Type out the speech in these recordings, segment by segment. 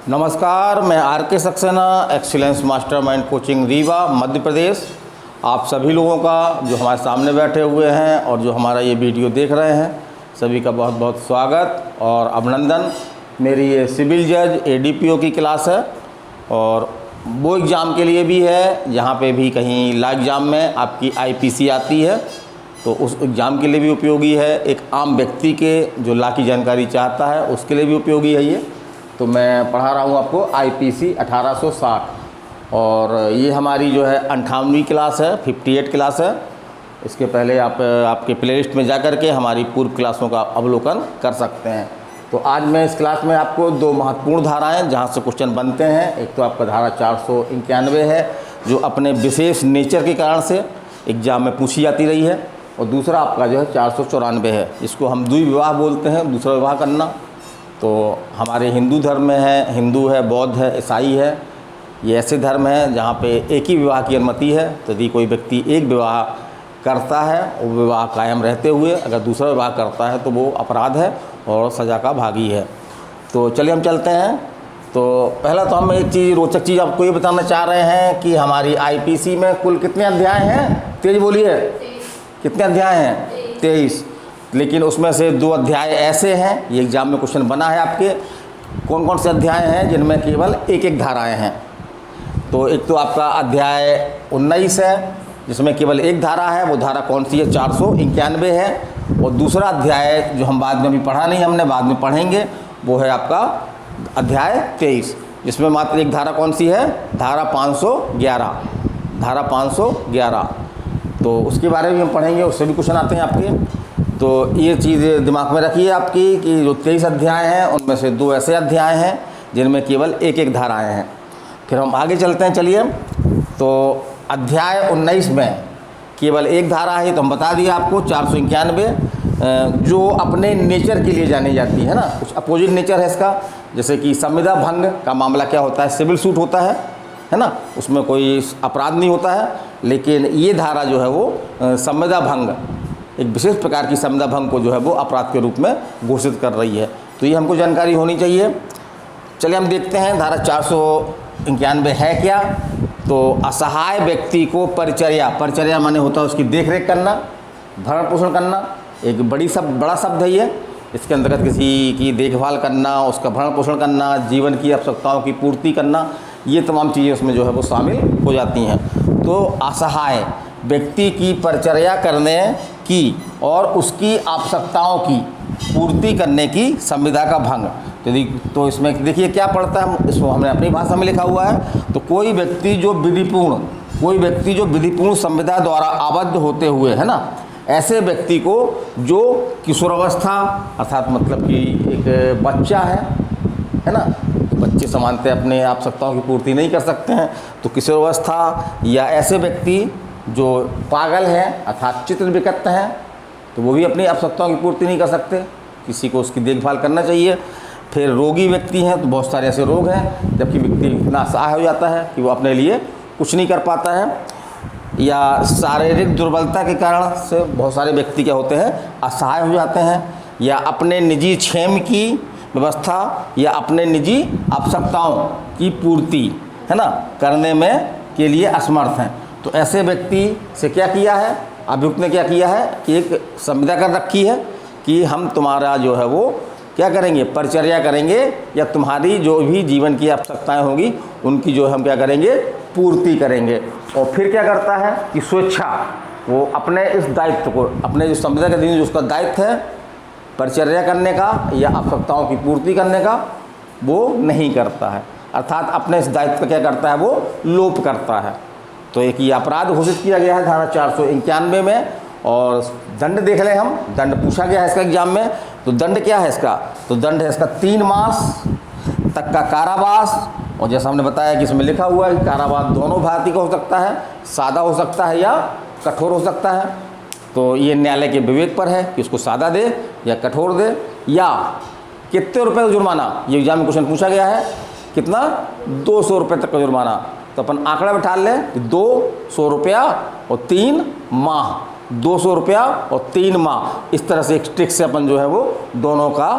नमस्कार, मैं R K Saxena, excellence mastermind coaching Rewa Madhya Pradesh. आप सभी लोगों का जो हमारे सामने बैठे हुए हैं और जो हमारा ये वीडियो देख रहे हैं, सभी का बहुत बहुत स्वागत और अभिनंदन। मेरी ये सिविल जज एडीपीओ की क्लास है और वो एग्ज़ाम के लिए भी है जहाँ पे भी कहीं लॉ एग्ज़ाम में आपकी आईपीसी आती है तो उस एग्ज़ाम के लिए भी उपयोगी है। एक आम व्यक्ति के जो लॉ की जानकारी चाहता है उसके लिए भी उपयोगी है ये। तो मैं पढ़ा रहा हूँ आपको आईपीसी 1860 और ये हमारी जो है 58वीं क्लास है, 58 क्लास है। इसके पहले आप आपके प्लेलिस्ट में जा कर के हमारी पूर्व क्लासों का अवलोकन कर सकते हैं। तो आज मैं इस क्लास में आपको दो महत्वपूर्ण धाराएं जहां से क्वेश्चन बनते हैं, एक तो आपका धारा 491 है जो अपने विशेष नेचर के कारण से एग्जाम में पूछी जाती रही है, और दूसरा आपका जो है 494 है जिसको हम द्विविवाह बोलते हैं, दूसरा विवाह करना। तो हमारे हिंदू धर्म में है, हिंदू है, बौद्ध है, ईसाई है, ये ऐसे धर्म हैं जहाँ पे एक ही विवाह की अनुमति है। तो यदि कोई व्यक्ति एक विवाह करता है वो विवाह कायम रहते हुए अगर दूसरा विवाह करता है तो वो अपराध है और सज़ा का भागी है। तो चलिए हम चलते हैं। तो पहला तो हम एक चीज़, रोचक चीज़ आपको ये बताना चाह रहे हैं कि हमारी आईपीसी में कुल कितने अध्याय हैं? तेज बोलिए, कितने अध्याय हैं? 23। लेकिन उसमें से 2 अध्याय ऐसे हैं, ये एग्ज़ाम में क्वेश्चन बना है आपके, कौन कौन से अध्याय हैं जिनमें केवल एक एक धाराएँ हैं। तो एक तो आपका अध्याय 19 है जिसमें केवल एक धारा है, वो धारा कौन सी है? 491 है। और दूसरा अध्याय जो हम बाद में अभी पढ़ा नहीं, हमने बाद में पढ़ेंगे, वो है आपका अध्याय 23 जिसमें मात्र एक धारा कौन सी है? धारा 511, धारा 511। तो उसके बारे में हम पढ़ेंगे, उससे भी क्वेश्चन आते हैं आपके। तो ये चीज़ दिमाग में रखिए आपकी कि जो 23 अध्याय हैं उनमें से 2 ऐसे अध्याय हैं जिनमें केवल एक एक धाराएँ हैं। फिर हम आगे चलते हैं, चलिए। तो अध्याय 19 में केवल एक धारा है, तो हम बता दिए आपको 491 जो अपने नेचर के लिए जानी जाती है ना, कुछ अपोजिट नेचर है इसका। जैसे कि संविदा भंग का मामला क्या होता है? सिविल सूट होता है ना, उसमें कोई अपराध नहीं होता है। लेकिन ये धारा जो है वो संविदा भंग, एक विशेष प्रकार की संविदा भंग को जो है वो अपराध के रूप में घोषित कर रही है। तो ये हमको जानकारी होनी चाहिए। चलिए हम देखते हैं धारा 491 है क्या। तो असहाय व्यक्ति को परिचर्या, परिचर्या माने होता है उसकी देखरेख करना, भरण पोषण करना। एक बड़ा शब्द है ये। इसके अंतर्गत किसी की देखभाल करना, उसका भरण पोषण करना, जीवन की आवश्यकताओं की पूर्ति करना, ये तमाम चीज़ें उसमें जो है वो शामिल हो जाती हैं। तो असहाय व्यक्ति की परिचर्या करने की और उसकी आवश्यकताओं की पूर्ति करने की संविदा का भंग। तो इसमें देखिए क्या पड़ता है, इसको हमने अपनी भाषा में लिखा हुआ है। तो कोई व्यक्ति जो विधिपूर्ण संविदा द्वारा आबद्ध होते हुए, है ना, ऐसे व्यक्ति को जो किशोरावस्था अर्थात मतलब कि एक बच्चा है ना, बच्चे सामान्यतः अपने आवश्यकताओं की पूर्ति नहीं कर सकते हैं। तो किशोरावस्था या ऐसे व्यक्ति जो पागल हैं अर्थात चित्त विकृत हैं, तो वो भी अपनी आवश्यकताओं की पूर्ति नहीं कर सकते, किसी को उसकी देखभाल करना चाहिए। फिर रोगी व्यक्ति हैं, तो बहुत सारे ऐसे रोग हैं जबकि व्यक्ति इतना असहाय हो जाता है कि वो अपने लिए कुछ नहीं कर पाता है, या शारीरिक दुर्बलता के कारण से बहुत सारे व्यक्ति क्या होते हैं? असहाय हो जाते हैं, या अपने निजी क्षेम की व्यवस्था या अपने निजी आवश्यकताओं की पूर्ति, है ना, करने में के लिए असमर्थ हैं। तो ऐसे व्यक्ति से क्या किया है अभियुक्त ने? क्या किया है कि एक संविदा कर रखी है कि हम तुम्हारा जो है वो क्या करेंगे? परिचर्या करेंगे, या तुम्हारी जो भी जीवन की आवश्यकताएं होगी उनकी जो हम क्या करेंगे? पूर्ति करेंगे। और फिर क्या करता है कि स्वेच्छा वो अपने इस दायित्व को, अपने जो संविदा के दिन जो उसका दायित्व है परिचर्या करने का या आवश्यकताओं की पूर्ति करने का, वो नहीं करता है, अर्थात अपने इस दायित्व का क्या करता है? वो लोप करता है। तो एक ये अपराध घोषित किया गया है धारा 491 में। और दंड देख लें हम, दंड पूछा गया है इसका एग्जाम में। तो दंड क्या है इसका? तो दंड है इसका 3 मास तक का कारावास। और जैसा हमने बताया कि इसमें लिखा हुआ है कि कारावास दोनों भांति का हो सकता है, सादा हो सकता है या कठोर हो सकता है। तो ये न्यायालय के विवेक पर है कि उसको सादा दे या कठोर दे, या कितने रुपए का जुर्माना। ये एग्जाम में क्वेश्चन पूछा गया है, कितना? 200 रुपये तक का जुर्माना। तो अपन आंकड़ा बैठा लें, 200 रुपया और 3 माह, 200 रुपया और 3 माह, इस तरह से एक ट्रिक से अपन जो है वो दोनों का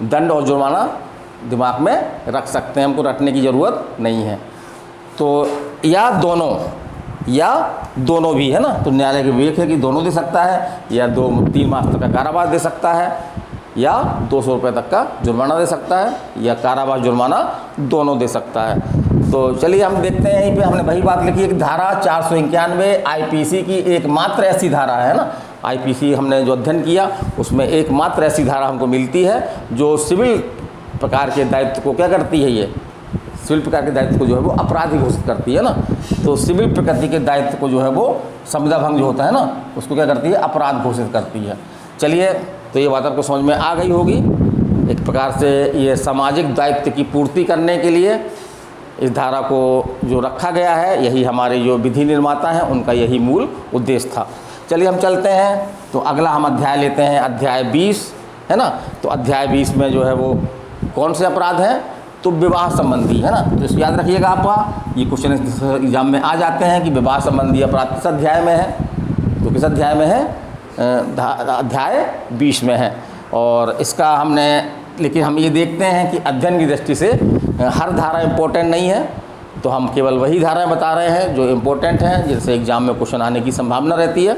दंड और जुर्माना दिमाग में रख सकते हैं, हमको रटने की ज़रूरत नहीं है। तो या दोनों भी है ना, तो न्यायालय के विवेक है कि दोनों दे सकता है, या 3 मास तक का कारावास दे सकता है, या 200 रुपये तक का जुर्माना दे सकता है, या कारावास जुर्माना दोनों दे सकता है। तो चलिए हम देखते हैं, यहीं पे हमने वही बात लिखी है कि धारा 491 आईपीसी की एकमात्र ऐसी धारा है ना, आईपीसी हमने जो अध्ययन किया उसमें एकमात्र ऐसी धारा हमको मिलती है जो सिविल प्रकार के दायित्व को क्या करती है, ये सिविल प्रकार के दायित्व को जो है वो अपराधी घोषित करती है ना। तो सिविल प्रकृति के दायित्व को जो है वो संविदा भंग जो होता है ना, उसको क्या करती है, अपराध घोषित करती है। चलिए, तो ये बात आपको समझ में आ गई होगी। एक प्रकार से ये सामाजिक दायित्व की पूर्ति करने के लिए इस धारा को जो रखा गया है, यही हमारे जो विधि निर्माता हैं उनका यही मूल उद्देश्य था। चलिए हम चलते हैं, तो अगला हम अध्याय लेते हैं, अध्याय 20 है ना। तो अध्याय 20 में जो है वो कौन से अपराध हैं, तो विवाह संबंधी है ना। तो इसको याद रखिएगा, आपका ये क्वेश्चन एग्जाम में आ जाते हैं कि विवाह संबंधी अपराध किस अध्याय में है, तो किस अध्याय में है, अध्याय 20 में है। और इसका हमने, लेकिन हम ये देखते हैं कि अध्ययन की दृष्टि से हर धारा इम्पोर्टेंट नहीं है, तो हम केवल वही धाराएं बता रहे हैं जो इम्पोर्टेंट हैं, जिससे एग्जाम में क्वेश्चन आने की संभावना रहती है।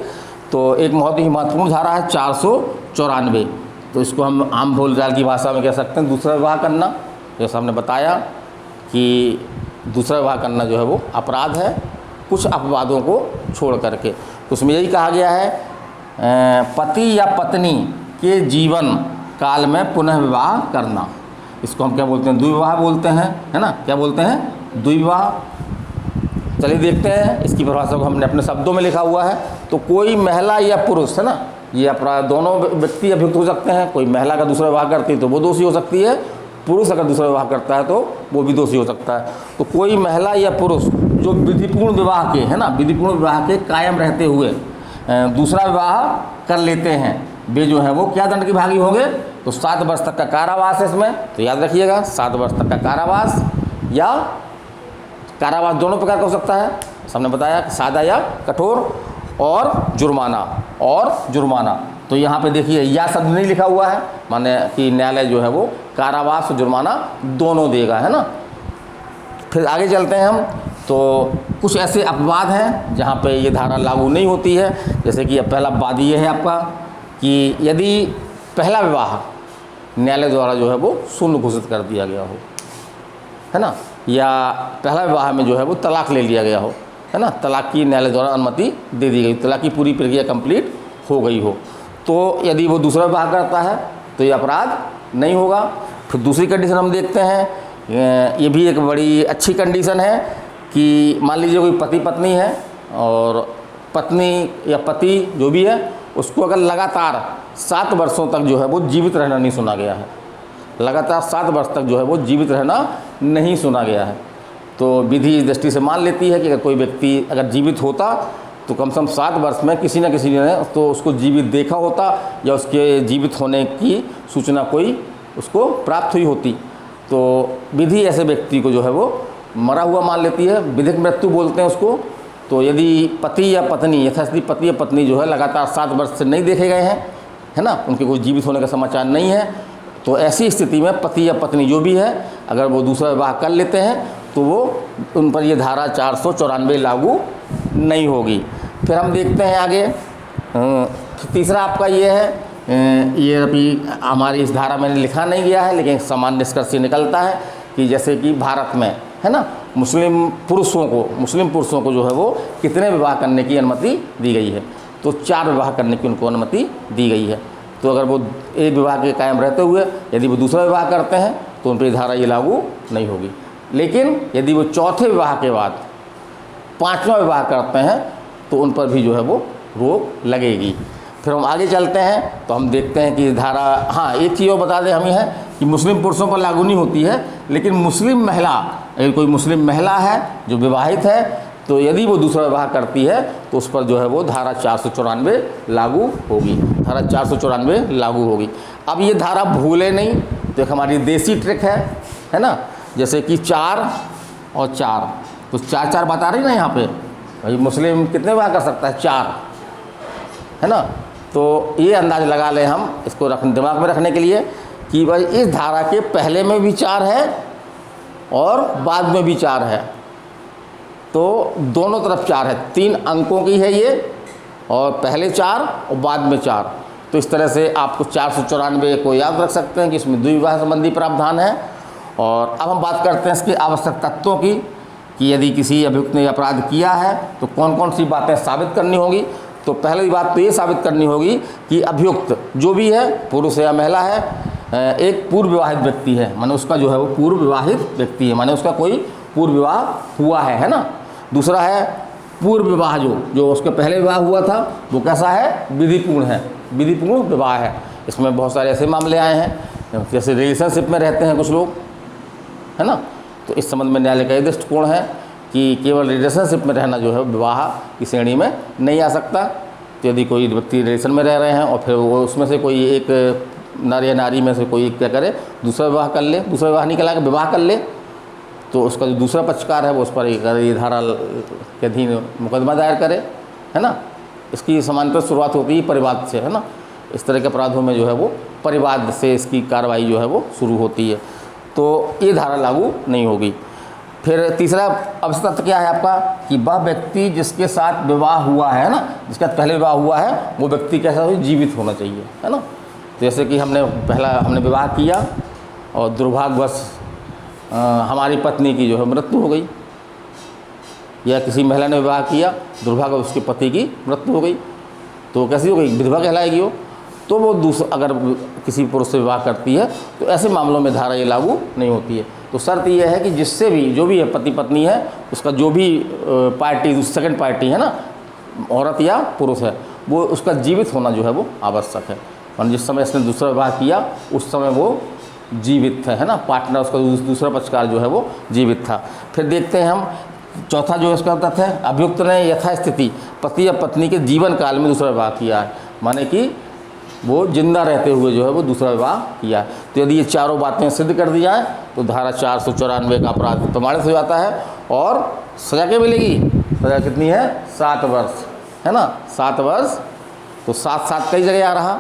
तो एक बहुत ही महत्वपूर्ण धारा है 494, तो इसको हम आम बोलचाल की भाषा में कह सकते हैं दूसरा विवाह करना। जैसा हमने बताया कि दूसरा विवाह करना जो है वो अपराध है, कुछ अपवादों को छोड़ करके। उसमें यही कहा गया है, पति या पत्नी के जीवन काल में पुनः विवाह करना, इसको हम क्या बोलते हैं, द्विविवाह बोलते हैं, है ना। क्या बोलते हैं, द्विविवाह। चलिए देखते हैं इसकी परिभाषा को, हमने अपने शब्दों में लिखा हुआ है। तो कोई महिला या पुरुष है ना, ये अपराध दोनों व्यक्ति अभियुक्त हो सकते हैं। कोई महिला का दूसरा विवाह करती है तो वो दोषी हो सकती है, पुरुष अगर दूसरा विवाह करता है तो वो भी दोषी हो सकता है। तो कोई महिला या पुरुष जो विधिपूर्ण विवाह के है ना, विधिपूर्ण विवाह के कायम रहते हुए दूसरा विवाह कर लेते हैं, वे जो है वो क्या दंड के भागी होंगे, तो 7 वर्ष तक का कारावास है इसमें। तो याद रखिएगा, 7 वर्ष तक का कारावास, या कारावास दोनों प्रकार का हो सकता है, हमने बताया सादा या कठोर, और जुर्माना। तो यहाँ पे देखिए या शब्द नहीं लिखा हुआ है, माने कि न्यायालय जो है वो कारावास और जुर्माना दोनों देगा, है ना। फिर आगे चलते हैं हम, तो कुछ ऐसे अपवाद हैं जहाँ पे ये धारा लागू नहीं होती है। जैसे कि पहला अपवाद ये है आपका कि यदि पहला विवाह न्यायालय द्वारा जो है वो शून्य घोषित कर दिया गया हो, है ना, या पहला विवाह में जो है वो तलाक ले लिया गया हो, है ना, तलाक की न्यायालय द्वारा अनुमति दे दी गई, तलाक की पूरी प्रक्रिया कंप्लीट हो गई हो, तो यदि वो दूसरा विवाह करता है तो ये अपराध नहीं होगा। फिर दूसरी कंडीशन हम देखते हैं, ये भी एक बड़ी अच्छी कंडीशन है कि मान लीजिए कोई पति पत्नी है, और पत्नी या पति जो भी है उसको अगर लगातार 7 वर्षों तक जो है वो जीवित रहना नहीं सुना गया है, लगातार 7 वर्ष तक जो है वो जीवित रहना नहीं सुना गया है, तो विधि इस दृष्टि से मान लेती है कि अगर कोई व्यक्ति अगर जीवित होता तो कम से कम 7 वर्ष में किसी न किसी ने तो उसको जीवित देखा होता, या उसके जीवित होने की सूचना कोई उसको प्राप्त हुई होती। तो विधि ऐसे व्यक्ति को जो है वो मरा हुआ मान लेती है, विधिक मृत्यु बोलते हैं उसको। तो यदि पति या पत्नी, यथास्थिति पति या पत्नी जो है लगातार 7 वर्ष से नहीं देखे गए हैं, है ना, उनके कोई जीवित होने का समाचार नहीं है, तो ऐसी स्थिति में पति या पत्नी जो भी है अगर वो दूसरा विवाह कर लेते हैं तो वो उन पर ये धारा 494 लागू नहीं होगी। फिर हम देखते हैं आगे, तीसरा आपका ये है, ये अभी हमारी इस धारा में लिखा नहीं गया है, लेकिन समान निष्कर्ष से निकलता है कि जैसे कि भारत में है ना, मुस्लिम पुरुषों को जो है वो कितने विवाह करने की अनुमति दी गई है, तो 4 विवाह करने की उनको अनुमति दी गई है। तो अगर वो एक विवाह के कायम रहते हुए यदि वो दूसरा विवाह करते हैं तो उन पर धारा ये लागू नहीं होगी। लेकिन यदि वो चौथे विवाह के बाद 5वां विवाह करते हैं तो उन पर भी जो है वो रोक लगेगी। फिर हम आगे चलते हैं तो हम देखते हैं कि धारा, हाँ एक चीज़ और बता दें हम, ये है कि मुस्लिम पुरुषों पर लागू नहीं होती है, लेकिन मुस्लिम महिला, अगर कोई मुस्लिम महिला है जो विवाहित है तो यदि वो दूसरा विवाह करती है तो उस पर जो है वो धारा 494 लागू होगी, धारा 494 लागू होगी। अब ये धारा भूले नहीं, तो एक हमारी देसी ट्रिक है ना, जैसे कि 4 और 4, तो 4 बता रही ना यहाँ पे, भाई मुस्लिम कितने विवाह कर सकता है, 4, है ना। तो ये अंदाज़ लगा लें हम इसको दिमाग में रखने के लिए कि भाई इस धारा के पहले में भी 4 है और बाद में भी 4 है, तो दोनों तरफ 4 है, 3 अंकों की है ये, और पहले 4 और बाद में 4। तो इस तरह से आपको 494 को याद रख सकते हैं कि इसमें द्विविवाह संबंधी प्रावधान है। और अब हम बात करते हैं इसके आवश्यक तत्वों की, कि यदि किसी अभियुक्त ने अपराध किया है तो कौन कौन सी बातें साबित करनी होगी। तो पहली बात तो ये साबित करनी होगी कि अभियुक्त जो भी है, पुरुष या महिला है, एक पूर्व विवाहित व्यक्ति है, माने उसका जो है वो पूर्व विवाहित व्यक्ति है, माने उसका कोई पूर्व विवाह हुआ है ना। दूसरा है पूर्व विवाह, जो उसके पहले विवाह हुआ था वो कैसा है, विधिपूर्ण है, विधिपूर्ण विवाह है। इसमें बहुत सारे ऐसे मामले आए हैं, जैसे रिलेशनशिप में रहते हैं कुछ लोग, है ना, तो इस संबंध में न्यायालय का ये दृष्टिकोण है कि केवल रिलेशनशिप में रहना जो है विवाह की श्रेणी में नहीं आ सकता। तो यदि कोई व्यक्ति रिलेशन में रह रहे हैं और फिर वो उसमें से कोई एक नर या नारी में से कोई क्या करे, दूसरा विवाह कर ले, दूसरा विवाह नहीं कहलाकर विवाह कर ले, तो उसका जो दूसरा पक्षकार है वो उस पर ये धारा के अधीन मुकदमा दायर करे, है ना। इसकी समानांतर शुरुआत होती है परिवाद से, है ना। इस तरह के अपराधों में जो है वो परिवाद से इसकी कार्रवाई जो है वो शुरू होती है, तो ये धारा लागू नहीं होगी। फिर तीसरा आवश्यक तत्व क्या है आपका, कि वह व्यक्ति जिसके साथ विवाह हुआ है ना, जिसका पहले विवाह हुआ है, वो व्यक्ति कैसा हो, जीवित होना चाहिए, है ना। जैसे कि हमने विवाह किया और दुर्भाग्यवश हमारी पत्नी की जो है मृत्यु हो गई, या किसी महिला ने विवाह किया, दुर्भाग्यवश उसके पति की मृत्यु हो गई, तो कैसी हो गई, विधवा कहलाएगी वो। तो वो दूसरा अगर किसी पुरुष से विवाह करती है तो ऐसे मामलों में धारा ये लागू नहीं होती है। तो शर्त ये है कि जिससे भी जो भी है पति पत्नी है, उसका जो भी पार्टी सेकंड पार्टी है ना, औरत या पुरुष है, वो उसका जीवित होना जो है वो आवश्यक है। और जिस समय इसने दूसरा विवाह किया उस समय वो जीवित है ना, पार्टनर उसका दूसरा पक्षकार जो है वो जीवित था। फिर देखते हैं हम चौथा जो इसका तथ्य है, अभियुक्त ने यथास्थिति पति या पत्नी के जीवन काल में दूसरा विवाह किया है, माने कि वो जिंदा रहते हुए जो है वो दूसरा विवाह किया है। तो यदि ये चारों बातें सिद्ध कर दी जाए तो धारा 494 का अपराध प्रमाणित हो जाता है। और सज़ा क्या मिलेगी, सज़ा कितनी है, 7 वर्ष, है ना, 7 वर्ष। तो 7 कई जगह आ रहा,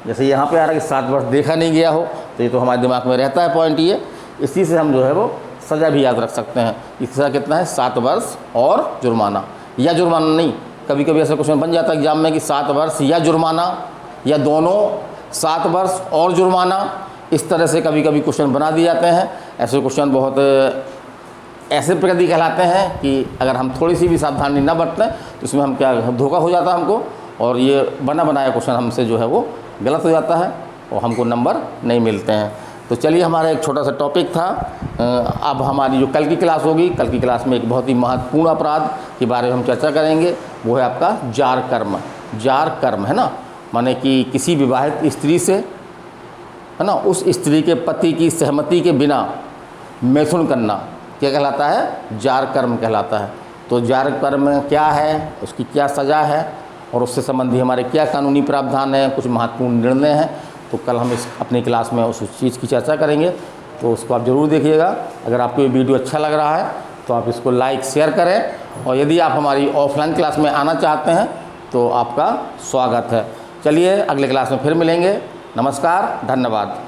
जैसे यहाँ पे आ रहा कि 7 वर्ष देखा नहीं गया हो, तो ये तो हमारे दिमाग में रहता है पॉइंट ये। इसी से हम जो है वो सज़ा भी याद रख सकते हैं। इसकी सज़ा कितना है, 7 वर्ष और जुर्माना, या जुर्माना नहीं, कभी कभी ऐसा क्वेश्चन बन जाता है एग्जाम में कि 7 वर्ष या जुर्माना, या दोनों, 7 वर्ष और जुर्माना, इस तरह से कभी कभी क्वेश्चन बना दिए जाते हैं। ऐसे क्वेश्चन बहुत ऐसे प्रकृति कहलाते हैं कि अगर हम थोड़ी सी भी सावधानी न बरतें तो इसमें हम क्या धोखा हो जाता है हमको, और ये बना बनाया क्वेश्चन हमसे जो है वो गलत हो जाता है और हमको नंबर नहीं मिलते हैं। तो चलिए, हमारा एक छोटा सा टॉपिक था। अब हमारी जो कल की क्लास होगी, कल की क्लास में एक बहुत ही महत्वपूर्ण अपराध के बारे में हम चर्चा करेंगे, वो है आपका जार कर्म। जार कर्म, है ना, माने कि किसी विवाहित स्त्री से, है ना, उस स्त्री के पति की सहमति के बिना मैथुन करना क्या कहलाता है, जार कर्म कहलाता है। तो जार कर्म क्या है, उसकी क्या सज़ा है और उससे संबंधी हमारे क्या कानूनी प्रावधान हैं, कुछ महत्वपूर्ण निर्णय हैं, तो कल हम इस अपनी क्लास में उस चीज़ की चर्चा करेंगे। तो उसको आप ज़रूर देखिएगा। अगर आपको ये वीडियो अच्छा लग रहा है तो आप इसको लाइक शेयर करें, और यदि आप हमारी ऑफलाइन क्लास में आना चाहते हैं तो आपका स्वागत है। चलिए, अगले क्लास में फिर मिलेंगे। नमस्कार, धन्यवाद।